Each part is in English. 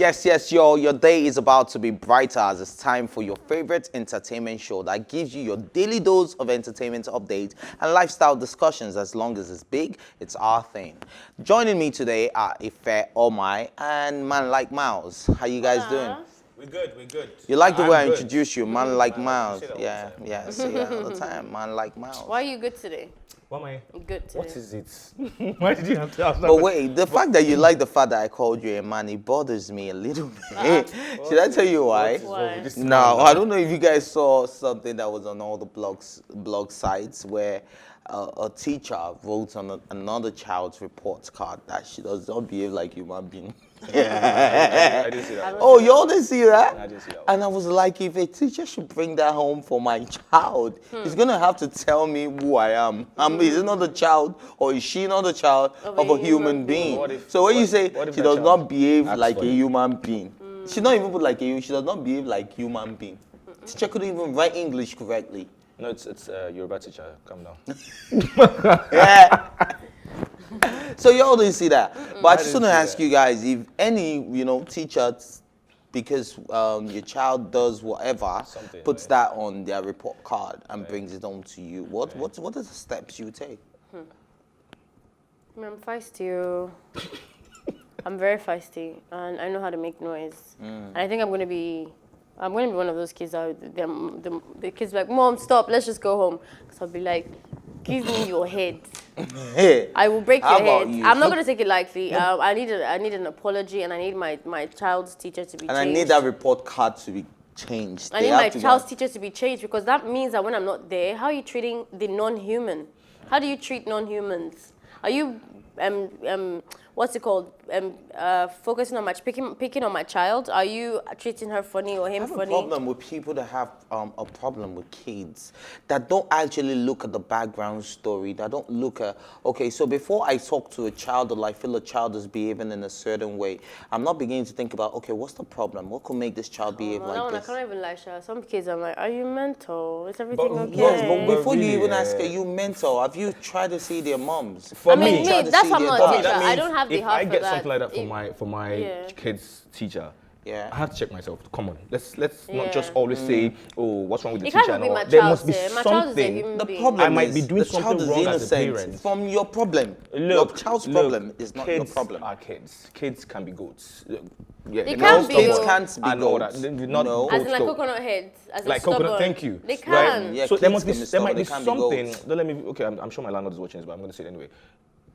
Yes, y'all. Your day is about to be brighter as it's time for your favorite entertainment show that gives you your daily dose of entertainment updates and lifestyle discussions. As long as it's big, it's our thing. Joining me today are Ife, Omai, and Man Like Miles. How you guys doing? We're good. You like the way I good. introduce you, Man Like Man, Miles. you say that all Yeah, the time. yeah, say that all the time, Man Like Miles. Why are you good today? What am I? Good today. What is it? Why did you have to ask that? But wait, the fact that you like the fact that I called you a man, it bothers me a little bit. Should I tell you why? Why? No, I don't know if you guys saw something that was on all the blog sites where a teacher wrote on another child's report card that she does not behave like human being. I didn't see that. Oh, you all didn't see that? I didn't see that. And I was like, if a teacher should bring that home for my child, he's gonna have to tell me who I am. Is it not the child, or is she not the child of a human being? So when you say she does not behave like a human being, she not even put like a. She does not behave like human being. Teacher couldn't even write English correctly. No, it's Yoruba teacher. Calm down. Yeah. So y'all didn't see that, but I just want to ask you guys if any, teachers, because your child does whatever, puts that on their report card and brings it home to you. What are the steps you take? I'm feisty. I'm very feisty, and I know how to make noise. And I think I'm gonna be one of those kids that the kids be like, Mom, stop, let's just go home. So I'll be like, give me your head. I will break your head. I'm not gonna take it lightly. I need an apology, and I need my child's teacher to be changed. And I need that report card to be changed. I need my child's teacher to be changed, because that means that when I'm not there, how are you treating the non-human? How do you treat non-humans? Are you what's it called? Focusing on picking on my child? Are you treating her funny or him funny? I have a problem with people that have a problem with kids that don't actually look at the background story. That don't look at, okay, so before I talk to a child or I feel a child is behaving in a certain way, I'm not beginning to think about, okay, what's the problem? What could make this child behave like this? I can't even lie, Sha. Some kids, I'm like, are you mental? Is everything okay? Yes, but before you even ask, are you mental? Have you tried to see their moms? For me, that's why I'm not a teacher. I don't have the heart for that. If I get something like that for my kids' teacher, I have to check myself. Come on, let's not just always say, "Oh, what's wrong with the teacher?" There must be something. The problem I might be doing something wrong as a parent. From your problem, your child's problem is not your problem. Are kids? Kids can be goats. Yeah, they can't be kids can't be goats. As in like coconut heads, as like coconut. Thank you. They can. Right? Yeah, so there might be something. Don't let me. Okay, I'm sure my landlord is watching this, but I'm going to say it anyway.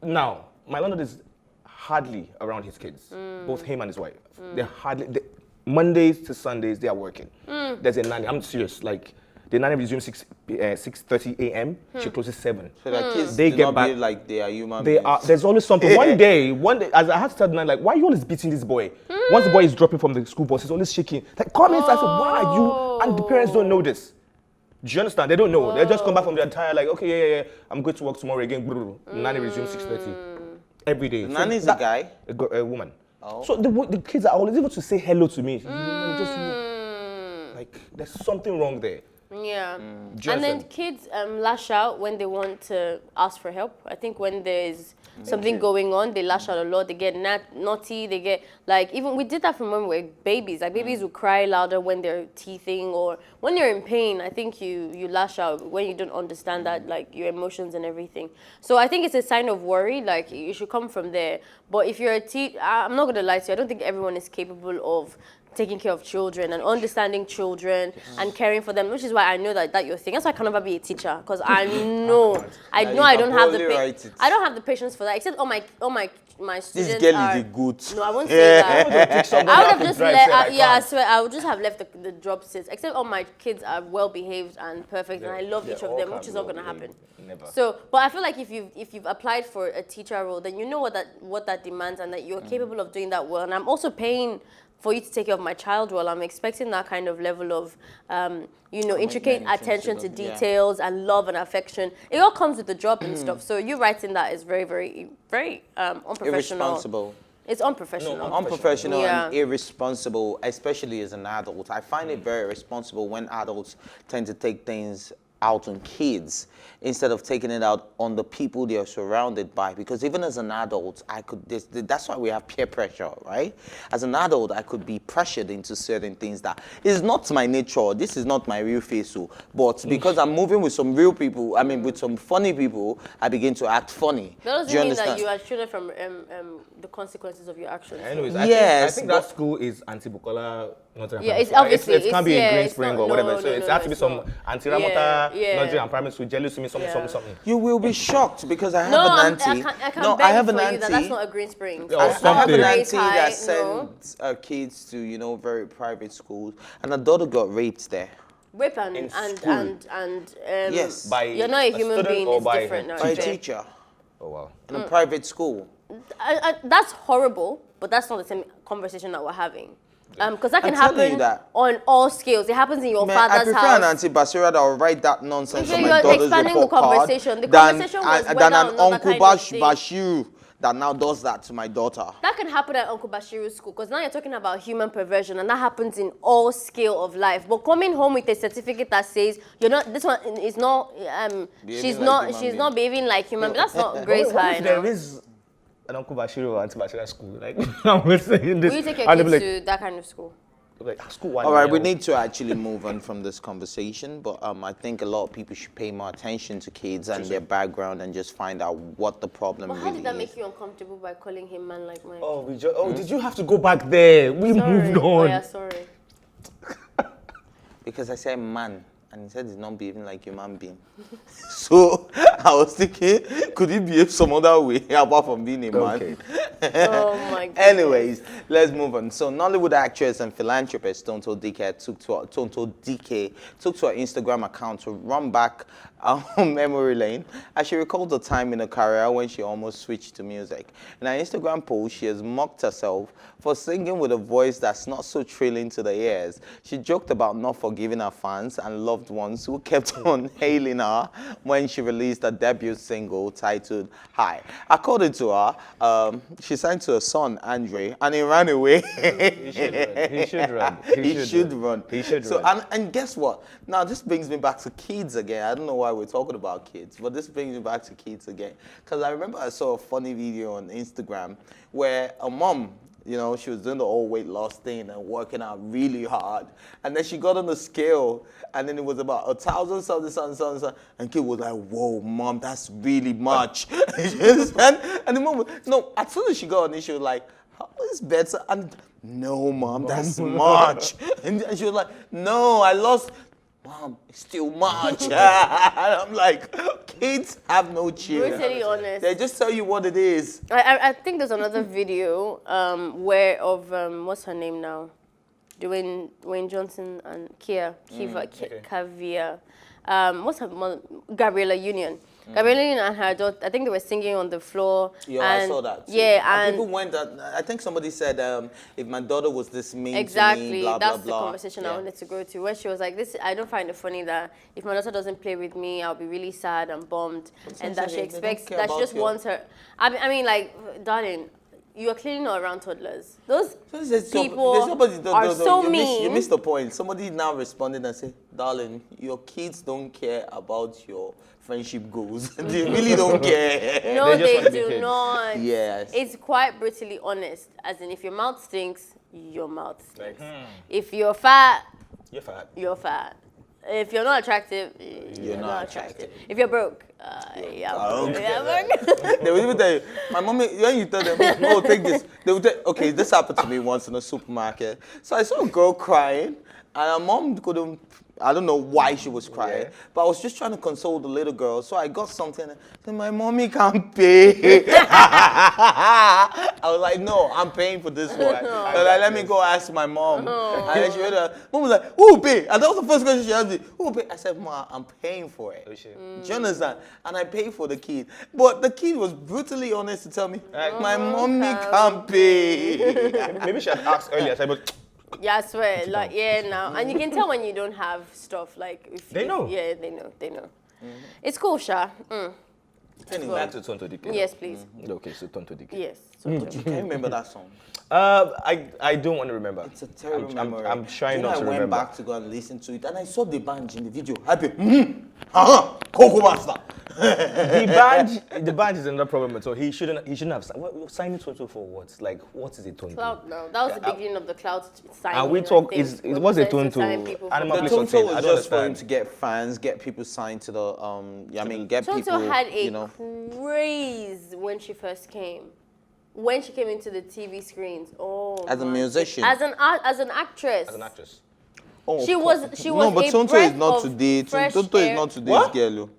Now, my landlord is hardly around his kids, both him and his wife. They're hardly, Mondays to Sundays, they are working. There's a nanny, I'm serious, like, the nanny resumes 6:30 a.m., she closes 7. So the kids they do get not back, behave like they are human they beings. are, there's always something. One day, as I had to tell the nanny, like, why are you always beating this boy? Once the boy is dropping from the school bus, he's always shaking. Like, come in, I said, why are you? And the parents don't know this. Do you understand? They don't know. They just come back from their entire, like, okay, yeah, I'm going to work tomorrow again. Nanny resumes 6:30. Every day. The nanny is a guy? A woman. Oh. So the kids are always able to say hello to me. Like, there's something wrong there. Yeah. And then kids lash out when they want to ask for help. I think when there's something going on, they lash out a lot. They get naughty. They get, like, even we did that from when we were babies. Like, babies will cry louder when they're teething or when they're in pain. I think you lash out when you don't understand that, like, your emotions and everything. So I think it's a sign of worry. Like, you should come from there. But if you're a I'm not going to lie to you. I don't think everyone is capable of taking care of children and understanding children and caring for them, which is why I know that your thing. That's why I can never be a teacher, because I know I don't have the patience for that. Except all my students. This girl is a good. No, I won't say that. I would have just I swear I would just have left the drop sits. Except all my kids are well behaved and perfect, and I love each of them, which is not going to happen. Never. So, but I feel like if you've applied for a teacher role, then you know what that demands, and that you're capable of doing that well. And I'm also paying for you to take care of my child well. I'm expecting that kind of level of, intricate attention to details and love and affection. It all comes with the job and stuff. So you writing that is very, very, very unprofessional. Irresponsible. It's unprofessional. No, unprofessional and irresponsible, especially as an adult. I find it very irresponsible when adults tend to take things out on kids instead of taking it out on the people they are surrounded by. Because even as an adult, that's why we have peer pressure, right? As an adult, I could be pressured into certain things that is not my nature. This is not my real face. But because I'm moving with some real people, with some funny people, I begin to act funny. That doesn't mean that you are shielded from the consequences of your actions. Anyways, yes, I think that school is anti-Bukola. Yeah, it's obviously it can't be a Green Spring or whatever. No, so it has to be some anti-Ramota, Nigerian and primary school, jealous me, something. You will be shocked because I have an auntie. I have an auntie. That's not a Green Spring. I have an auntie that sends her kids to very private schools, and her daughter got raped there. Rape and yes, by you're not a human being. It's different now. By a teacher. Oh wow. In a private school. That's horrible, but that's not the same conversation that we're having. Because that can happen on all scales. It happens in your father's house. I prefer an Auntie Basira that will write that nonsense on my daughter's report card than an Uncle Bashiru that now does that to my daughter. That can happen at Uncle Bashiru's school, because now you're talking about human perversion, and that happens in all scale of life. But coming home with a certificate that says you're not, this one is not, she's not behaving like human. That's not Grace High. There is an Uncle Bashiru or Auntie Bashiru school. Like, I'm saying this. Will you take your kids to that kind of school? All right, we need to actually move on from this conversation, but I think a lot of people should pay more attention to kids and their background and just find out what the problem really is. How did that make you uncomfortable by calling him man like Mike? Did you have to go back there? We moved on. Oh yeah, sorry. Because I said man. And he said he's not behaving like a human being. So I was thinking, could he behave some other way apart from being a man? Oh my God. Anyways, let's move on. So Nollywood actress and philanthropist Tonto Dikeh took to her Instagram account to run back memory lane as she recalled the time in her career when she almost switched to music. In her Instagram post, she has mocked herself for singing with a voice that's not so thrilling to the ears. She joked about not forgiving her fans and loved ones who kept on hailing her when she released her debut single titled Hi. According to her, she sang to her son Andre and he ran away. He should run. And guess what? Now this brings me back to kids again. I don't know why we're talking about kids, but this brings me back to kids again. Because I remember I saw a funny video on Instagram where a mom, she was doing the whole weight loss thing and working out really hard. And then she got on the scale, and then it was about 1,000 something. And kid was like, whoa, mom, that's really much. And the mom, as soon as she got on it, she was like, how is better? And no, mom, that's much. And she was like, no, I lost. Mom, it's still much. And I'm like, kids have no chill. Brutally honest. They just tell you what it is. I think there's another video what's her name now? Dwayne Johnson and Kavia. What's her mother? Gabriella Union. Gabriella Union and her daughter, I think they were singing on the floor. Yeah, I saw that too. Yeah, and people went, I think somebody said, if my daughter was this mean exactly, to me, blah, that's blah, blah. the conversation I wanted to go to, where she was like, I don't find it funny that if my daughter doesn't play with me, I'll be really sad and bummed. And that she expects, that she just wants her. I mean, like, darling, you are clearly not around toddlers. Those people are so mean. You missed the point. Somebody now responded and said, darling, your kids don't care about your friendship goals. They really don't care. No, they do not. Yes. It's quite brutally honest. As in, if your mouth stinks, your mouth stinks. If you're fat, you're fat. You're fat. If you're not attractive, you're not attractive. If you're broke, They will even tell you, my mommy, when you tell them, oh, take this, they will tell, okay, this happened to me once in a supermarket. So I saw a girl crying, and her mom couldn't, I don't know why she was crying, but I was just trying to console the little girl. So I got something, and said, my mommy can't pay. I was like, no, I'm paying for this one. So like, let me go ask my mom. And then she went, mom was like, who will pay? And that was the first question she asked me, who will pay? I said, ma, I'm paying for it. Do you understand? And I paid for the kid. But the kid was brutally honest to tell me, my mommy can't pay. Maybe she had asked earlier. I said, but yeah, I swear, like, now. And you can tell when you don't have stuff, like, they know. Yeah, they know. It's cool, Sha. Back to Tonto Dikeh. Yes, please. Okay, so Tonto Dikeh. Yes. But you can't remember that song. I don't want to remember. It's a terrible memory. I'm trying not to remember. I went back to go and listen to it, and I saw the band in the video. I be, and Coco Master. the badge is another problem. So he shouldn't have signed Tonto for what? Like, what is a Tonto? Cloud, no. That was the beginning of the Cloud signing. And we talk, it was a Tonto. The Tonto was just for him to get fans, get people signed to the, get Tonto people, had a craze when she first came. When she came into the TV screens. Oh, as a musician. As an actress. As an actress. Oh, she was no, but Tonto is not today. Tonto is not today's girl.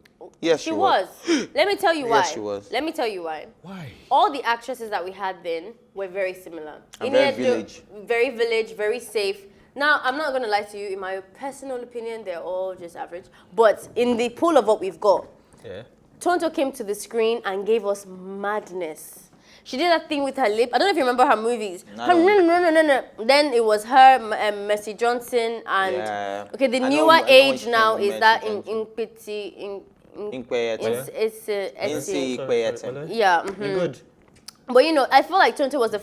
Yes, she was. Let me tell you why. Yes, she was. Let me tell you why. Why? All the actresses that we had then were very similar. Very village. Very village, very safe. Now, I'm not going to lie to you. In my personal opinion, they're all just average. But in the pool of what we've got, Tonto came to the screen and gave us madness. She did that thing with her lip. I don't know if you remember her movies. No. Then it was her, Mercy Johnson, and okay, the newer age now is that in yeah. Good. But I feel like Tonto was the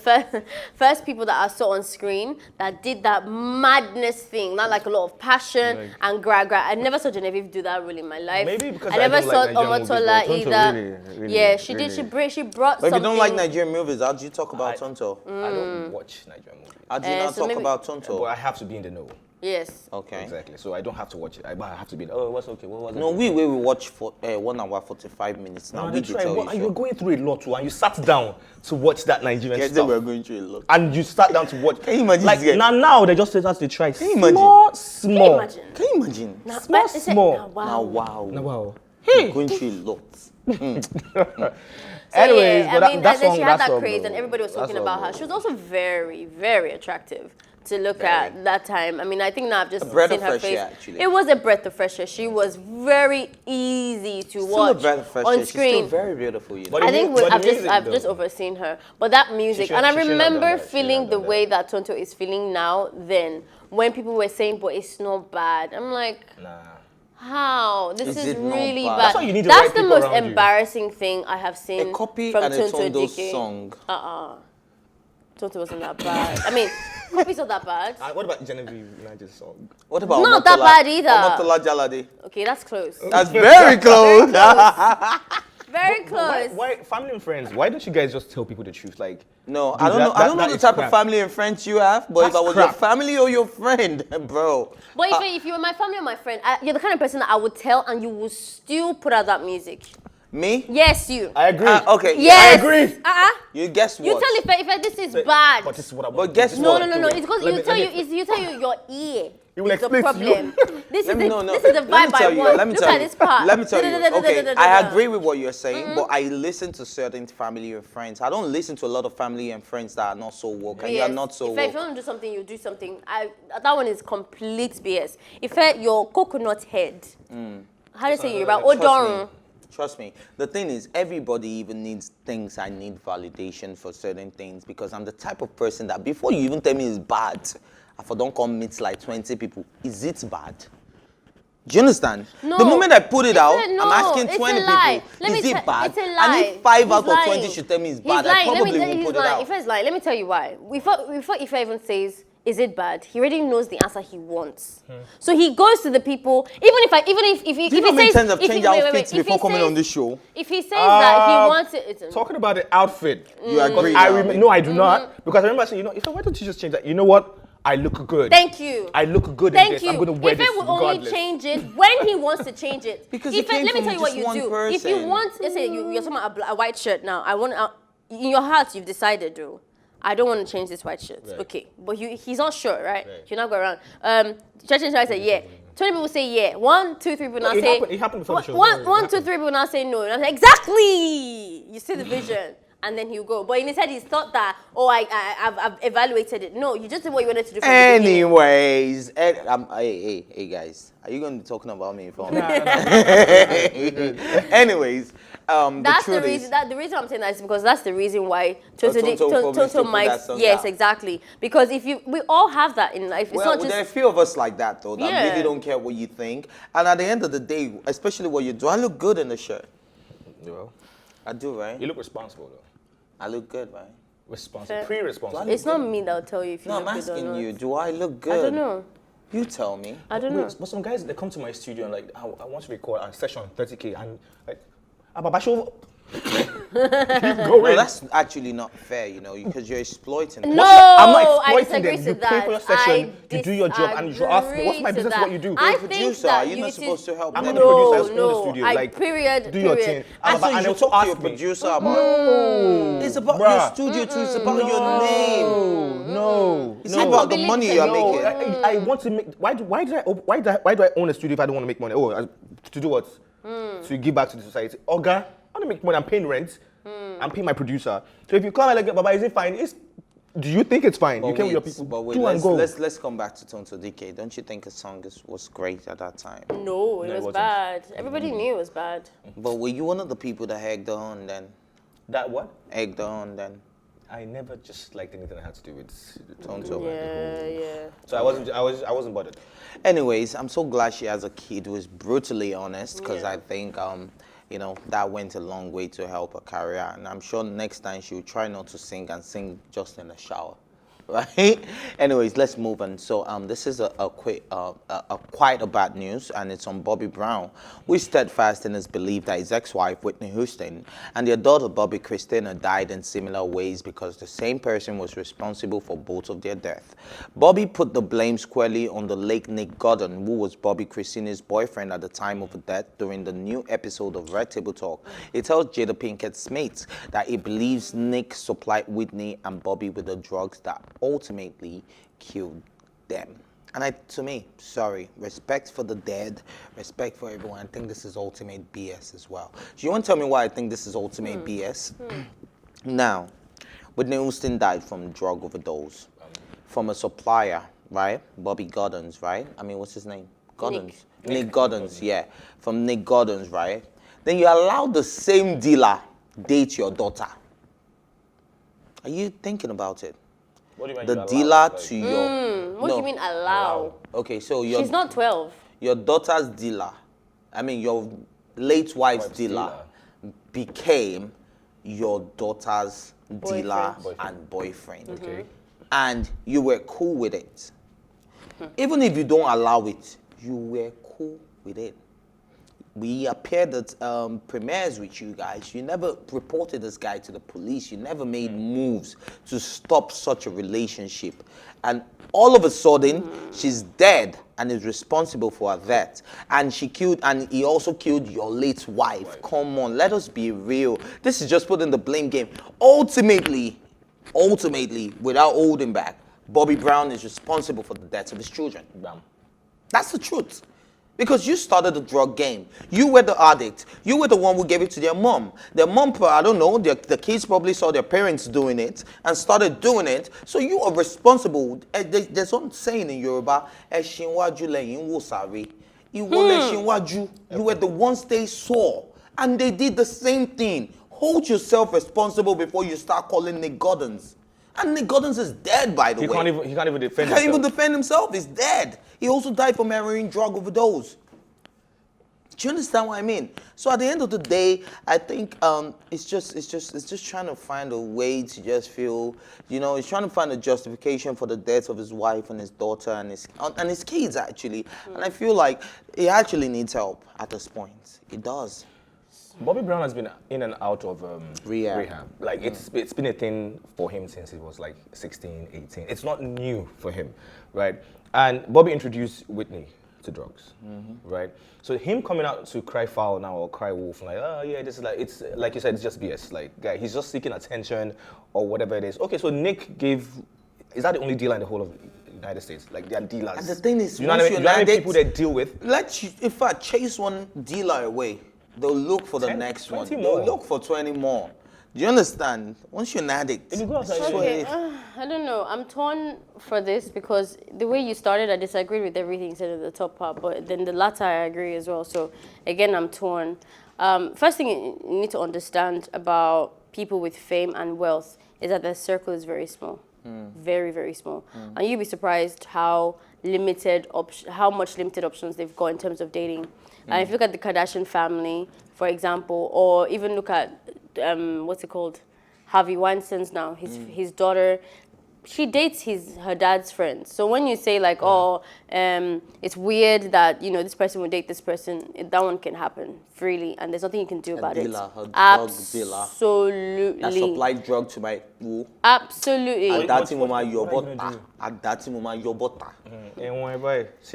first people that I saw on screen that did that madness thing, not like a lot of passion and gra. I never saw Genevieve do that really in my life. Maybe because I never saw Nigerian Omotola movies, either. Really, She did. She brought but something. if you don't like Nigerian movies, how do you talk about Tonto? I don't watch Nigerian movies. How do you not talk about Tonto? But I have to be in the know. Yes. Okay. Exactly. So I don't have to watch it. I have to be. What's okay? What was it? No, we watch for 1 hour 45 minutes now. We did tell you. You're going through a lot too, and you sat down to watch that Nigerian Yes, stuff. we're going through a lot. And you sat down to watch. Can you imagine? Like now they just say that's the try. Can you imagine? Small. Can you imagine? Small. Now wow. Hey. Going through a lot. Anyways, but and that's then she had that all, craze, bro. and everybody was talking That's all, about her. bro. She was also very, very attractive to look at that time. I mean, I think now I've just breath seen of her fresh face. air, actually. It was a breath of fresh air. She was very easy to Still a watch breath of fresh on air. screen. She's still very beautiful, you know. But I think But the I've music, just though. overseen her. But that music, should- and I she shouldn't have done remember that. She feeling shouldn't the have done way that Tonto is feeling now then, when people were saying, but it's not bad. I'm like, Nah. how? This Is is it not really bad? bad. That's why you need the That's right the people most around you. embarrassing thing I have seen A copy from and a Tonto Tonto Dikeh. song. Tonto wasn't that bad. I mean, copy's not that bad. What about Genevieve Nigel song? What about Not that bad either. Omotola Jalade? Okay, that's close. That's very close. Very close. Why family and friends? Why don't you guys just tell people the truth? Like, No, dude, I don't know. I don't know that the is type crap. of family and friends you have, but if That's I was your crap. family or your friend, bro. But if you were my family or my friend, you're the kind of person that I would tell and you will still put out that music. Me? Yes, you. I agree. Okay. Yes. I agree. You guess what? You tell if this is bad. But this is what I But want. guess No. what? It's because Let you me- tell let you your ear. It will is the explain to you. problem. This is Let the me- this is the vibe I want. Let me Look tell at you. this part. Let me tell you. Okay, Da-da-da-da-da-da-da-da. I agree with what you're saying, but I listen to certain family and friends. I don't listen to a lot of family and friends that are not so woke, and you're not so If you woke. want to do something, you do something. That one is complete BS. If your coconut head, how do you say Yoruba? Odorun. Trust me. The thing is, everybody even needs things. I need validation for certain things because I'm the type of person that before you even tell me it's bad, if I don't come meet like 20 people, is it bad? Do you understand? No. The moment I put it out, No, I'm asking it's 20 a lie. people, is it bad? It's a lie. And if 5 out He's of 20 lying. should tell me it's He's bad, I lying. probably Let me- won't he's put it lying. out. If he's lying, let me tell you why. Before Ife even says, is it bad? He already knows the answer he wants. So he goes to the people, even if he Do you know how many times I've changed outfits before coming on this show? If he says that he wants it, it's Talking about the outfit. You agree? No, I do not. Because I remember saying, if why don't you just change that? You know what? I look good. Thank you. I look good in Thank this. you. I'm going to wear Ife this will only regardless. change it when he wants to change it. Because Ife, it came let me from tell you what just you one do. If you person. want, let's say you're talking about a white shirt now. In your heart, you've decided, though. I don't want to change this white shirt. Right. Okay. But he's not sure, right? You're not going around. Church and I say, yeah. 20 people say, yeah. 1, 2, 3 people now say. It happened before the show. One, 2, 3 people now say no. And I'm like, exactly! You see the vision. And then he'll go. But in his head, he's thought that, I've evaluated it. No, you just did what you wanted to do from the beginning. Anyways, hey guys, are you going to be talking about me? Anyways, That's the the truth reason. is, The reason I'm saying that is because that's the reason why Tonto probably still Tonto put might. that song Yes, out. exactly. Because we all have that in life. It's well, not there are a just. few of us like that though that Yeah. really don't care what you think. And at the end of the day, especially what you do, I look good in the shirt. Well, I do, right? you look responsible, though. I look good, right? Responsible. Fair. Pre-responsible. It's not me that'll tell you if you No, I'm look good or asking not. you. Do I look I good? don't know. You tell me. I don't know. But some guys, they come to my studio and like, I want to record a session on 30K and like, Baba show. No, that's actually not fair, because you're exploiting them. No, I'm not I exploiting disagree them. You to pay that. for your session, you do your job, and you ask me, what's my business? What you do? I You're a think producer. that You're not supposed to help I'm them. not a producer. I just own the No, studio. I Like, period. do your period. thing. And so And you also talk to your ask me. producer about No. It's about Bruh. your studio too. It's about your name. No. It's not about the believe money so. you're No, making. I want to make. Why do I own a studio if I don't want to make money? To do what? To give back to the society. Oga, I want to make money. I'm paying rent. I'm paying my producer. So if you come and like, Baba, is it fine? Do you think it's fine? But you came wait, with your people. but wait, do and go. let's come back to Tonto Dikeh. Don't you think his song was great at that time? No, it was wasn't. bad. Everybody knew it was bad. But were you one of the people that egged her on then? That what? Egged her on then? I never just liked anything that had to do with Tonto. Yeah. So I wasn't bothered. Anyways, I'm so glad she has a kid who is brutally honest, because I think that went a long way to help her career, and I'm sure next time she will try not to sing and sing just in the shower, right? Anyways, let's move on. So this is quite a bad news, and it's on Bobby Brown, who is steadfast in his belief that his ex-wife Whitney Houston and their daughter Bobby Christina died in similar ways because the same person was responsible for both of their deaths. Bobby put the blame squarely on the late Nick Gordon, who was Bobby Christina's boyfriend at the time of her death. During the new episode of Red Table Talk, he tells Jada Pinkett Smith that he believes Nick supplied Whitney and Bobby with the drugs that ultimately killed them. And to me, sorry, respect for the dead, respect for everyone. I think this is ultimate BS as well. So you want to tell me why I think this is ultimate BS? Now, Whitney Houston died from drug overdose from a supplier, right? Bobby Gordon's, right? I mean, what's his name? Gordon's. Nick Gordon's, yeah. From Nick Gordon's, right? Then you allow the same dealer date your daughter. Are you thinking about it? What do you mean? The dealer to your... What do you mean allow? Okay, so She's not 12. your daughter's dealer, your late wife's dealer, became your daughter's dealer and boyfriend. Okay. And you were cool with it. Even if you don't allow it, you were cool with it. We appeared at premieres with you guys. You never reported this guy to the police. You never made moves to stop such a relationship. And all of a sudden, she's dead and is responsible for her death. And he also killed your late wife. Right. Come on, let us be real. This is just putting the blame game. Ultimately, without holding back, Bobby Brown is responsible for the deaths of his children. Bam. That's the truth. Because you started the drug game. You were the addict. You were the one who gave it to their mom. Their mom, I don't know, the kids probably saw their parents doing it and started doing it. So you are responsible. There's one saying in Yoruba, you were the ones they saw. And they did the same thing. Hold yourself responsible before you start calling Nick Gordon's. And Nick Gordon's is dead, by the way. He can't even defend himself. He can't even defend himself. He's dead. He also died from heroin drug overdose. Do you understand what I mean? So at the end of the day, I think it's just trying to find a way to just feel, he's trying to find a justification for the death of his wife and his daughter and his kids actually. And I feel like he actually needs help at this point. He does. Bobby Brown has been in and out of rehab. Like it's been a thing for him since he was like 16, 18. It's not new for him, right? And Bobby introduced Whitney to drugs, right? So him coming out to cry foul now or cry wolf, like, oh yeah, this is like, it's like you said, it's just BS. Like, guy, he's just seeking attention or whatever it is. Okay, so Nick is that the only dealer in the whole of the United States? Like, they are dealers. And the thing is, you know how many people they deal with? In fact, chase one dealer away. They'll look for the next one. More. They'll look for 20 more. Do you understand? Once you're an addict. If you go outside, okay, I don't know. I'm torn for this because the way you started, I disagreed with everything you said at the top part, but then the latter I agree as well. So again, I'm torn. First thing you need to understand about people with fame and wealth is that their circle is very small. Very, very small. And you'd be surprised how much limited options they've got in terms of dating. And if you look at the Kardashian family, for example, or even look at, what's it called? Harvey Weinstein's now, his daughter, she dates her dad's friends. So when you say like, it's weird that this person would date this person, that one can happen freely, and there's nothing you can do about it. Absolutely. That supplied drug to my woo. Absolutely. And that's your butter. And that's your butter.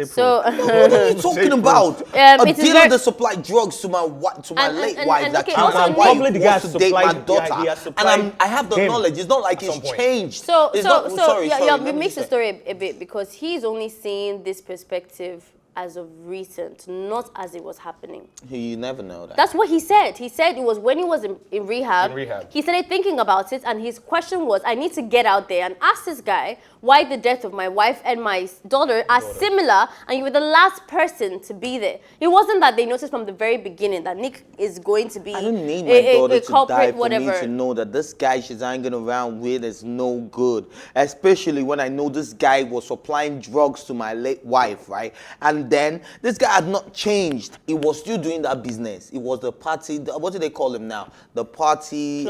So what are you talking about? A dealer that supplied drugs to my late wife that killed my wife wants to date my daughter, and I have the knowledge. It's not like it's changed. It makes the story a bit, because he's only seeing this perspective as of recent, not as it was happening. You never know that. That's what he said. He said it was when he was in rehab. He started thinking about it, and his question was, I need to get out there and ask this guy why the death of my wife and my daughter are similar, and you were the last person to be there. It wasn't that they noticed from the very beginning that Nick is going to be I don't need my daughter to die for whatever. me to know that this guy she's hanging around with is no good. Especially when I know this guy was supplying drugs to my late wife, right? And then this guy had not changed. He was still doing that business. It was the party, what do they call him now? The party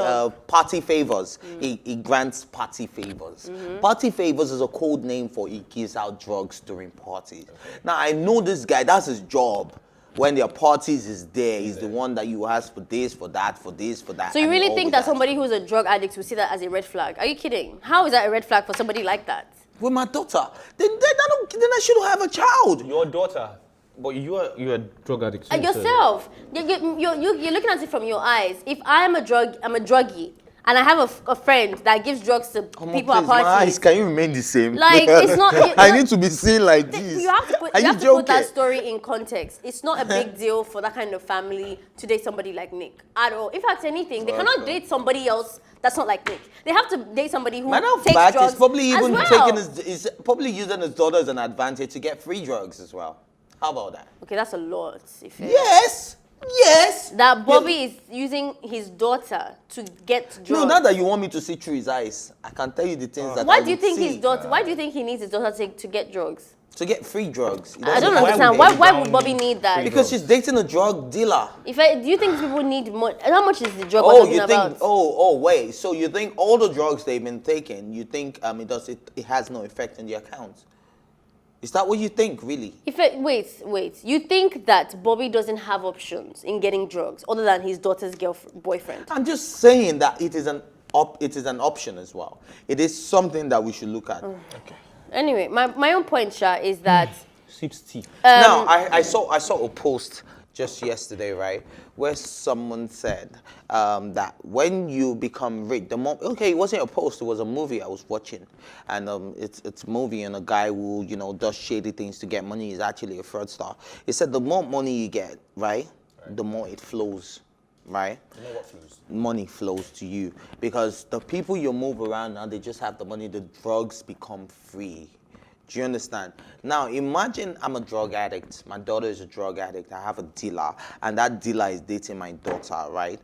favors. He grants party favors. Party favors is a code name for he gives out drugs during parties. Now I know this guy, that's his job. When there are parties, is there. He's the one that you ask for this, for that, for this, for that. So you really think that somebody who's a drug addict will see that as a red flag? Are you kidding? How is that a red flag for somebody like that? With my daughter, then I shouldn't have a child. Your daughter, but you're a drug addict. Yourself, you're looking at it from your eyes. If I'm a druggie, and I have a friend that gives drugs to people at parties. My eyes, can you remain the same? Like, it's not. I need to be seen like this. You have to put that story in context. It's not a big deal for that kind of family to date somebody like Nick at all. In fact, anything, they cannot date somebody else that's not like Nick. They have to date somebody who takes drugs. He's probably even well. he's probably using his daughter as an advantage to get free drugs as well. How about that? Okay, that's a lot. Yes. That Bobby is using his daughter to get drugs. No, not that you want me to see through his eyes. I can tell you the things that Why do you think Why do you think he needs his daughter to get drugs? To get free drugs. I don't understand. Why would Bobby need that? Because she's dating a drug dealer. Do you think people need more? How much is the drug we're talking about? Wait. So you think all the drugs they've been taking, you think it has no effect in the account? Is that what you think, really? Wait. You think that Bobby doesn't have options in getting drugs other than his daughter's boyfriend? I'm just saying that it is an option as well. It is something that we should look at. Okay. Anyway, my own point, Sha, is that sips tea. Now I saw a post just yesterday, right, where someone said that when you become rich, it wasn't a post, it was a movie I was watching, and it's a movie, and a guy who does shady things to get money is actually a fraudster. He said the more money you get, right, the more it flows. Right? You know what flows? Money flows to you, because the people you move around now, they just have the money. The drugs become free. Do you understand? Now, imagine I'm a drug addict. My daughter is a drug addict. I have a dealer, and that dealer is dating my daughter, right?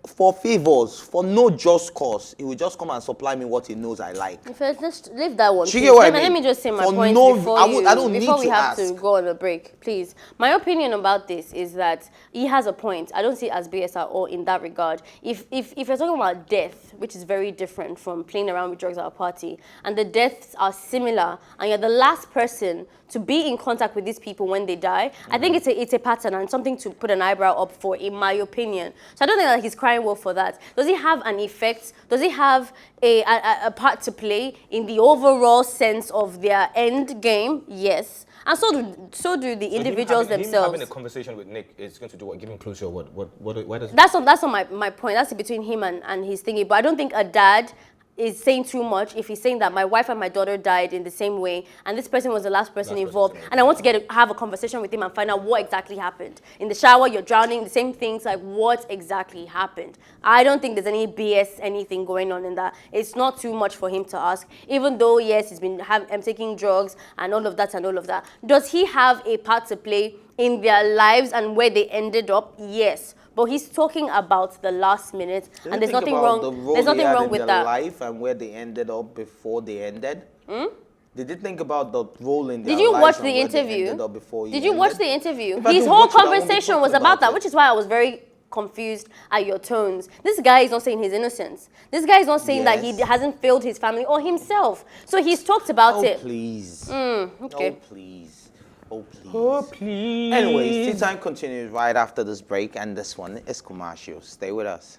For favors, for no just cause. He will just come and supply me what he knows I like. Just leave that one. Let me just say my point before we have to go on a break, please. My opinion about this is that he has a point. I don't see it as BS at all in that regard. If you're talking about death, which is very different from playing around with drugs at a party, and the deaths are similar, and you're the last person to be in contact with these people when they die, I think it's a pattern and something to put an eyebrow up for, in my opinion. So I don't think that he's crying wolf for that. Does he have an effect? Does he have a part to play in the overall sense of their end game? Yes. And so do the individuals themselves. Having a conversation with Nick is going to do what? Give him closure. Why does That's not my point. That's between him and his thingy. But I don't think a dad is saying too much if he's saying that my wife and my daughter died in the same way, and this person was the last person involved, and I want to have a conversation with him and find out what exactly happened. In the shower, you're drowning, the same things, like what exactly happened. I don't think there's any BS, anything going on in that. It's not too much for him to ask, even though, yes, he's been taking drugs and all of that. Does he have a part to play in their lives and where they ended up? Yes. But he's talking about the last minute, and there's nothing wrong. There's nothing wrong with that. Life and where they ended up before they ended. Did you think about the role in their lives? Did you watch the interview? Did you watch the interview? His whole conversation was about that, which is why I was very confused at your tones. This guy is not saying he's innocent. This guy is not saying that he hasn't failed his family or himself. So he's talked about it. Please. Okay. Oh, please. Oh, please. Oh, please. Anyways, Tea Time continues right after this break, and this one is commercial. Stay with us.